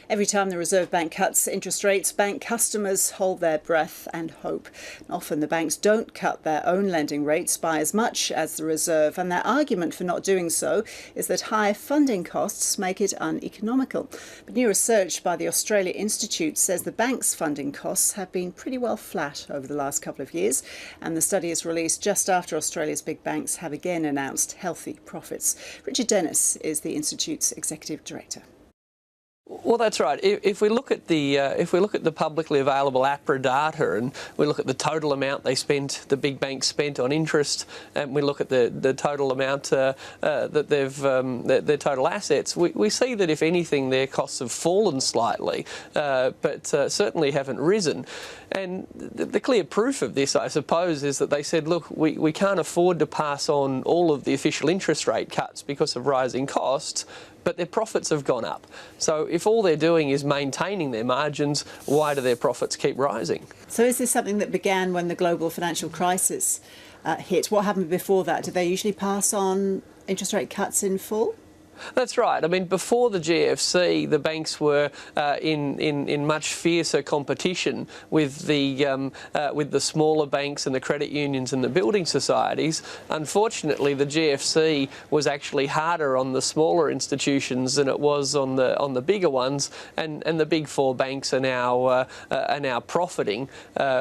Every time the Reserve Bank cuts interest rates, bank customers hold their breath and hope. Often the banks don't cut their own lending rates by as much as the Reserve, and their argument for not doing so is that high funding costs make it uneconomical. But new research by the Australia Institute says the bank's funding costs have been pretty well flat over the last couple of years, and the study is released just after Australia's big banks have again announced healthy profits. Deniss is the Institute's Executive Director. Well, that's right. If we look at the publicly available APRA data, and we look at the total amount the big banks spent on interest, and we look at the total amount that their total assets, we see that if anything, their costs have fallen slightly, but certainly haven't risen. And the clear proof of this, I suppose, is that they said, look, we can't afford to pass on all of the official interest rate cuts because of rising costs, but their profits have gone up. So if all they're doing is maintaining their margins, why do their profits keep rising? So is this something that began when the global financial crisis hit? What happened before that? Did they usually pass on interest rate cuts in full? That's right. I mean, before the GFC, the banks were in much fiercer competition with the smaller banks and the credit unions and the building societies. Unfortunately, the GFC was actually harder on the smaller institutions than it was on the bigger ones, and the big four banks are now profiting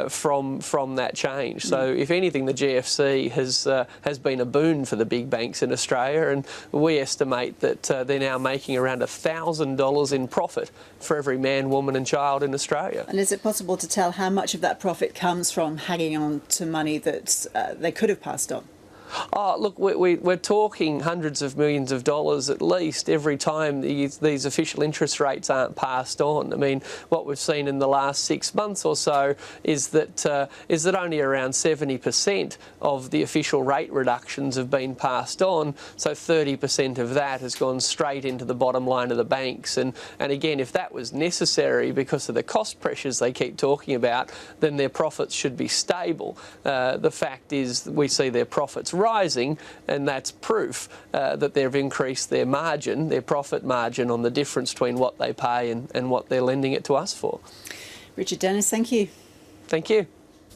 from that change. So, if anything, the GFC has been a boon for the big banks in Australia, and we estimate that they're now making around $1,000 in profit for every man, woman and child in Australia. And is it possible to tell how much of that profit comes from hanging on to money that they could have passed on? Oh, look, we're talking hundreds of millions of dollars at least every time these official interest rates aren't passed on. I mean, what we've seen in the last 6 months or so is that only around 70% of the official rate reductions have been passed on. So 30% of that has gone straight into the bottom line of the banks. And again, if that was necessary because of the cost pressures they keep talking about, then their profits should be stable. The fact is we see their profits rising, and that's proof that they've increased their margin, their profit margin, on the difference between what they pay and what they're lending it to us for. Deniss, thank you. Thank you.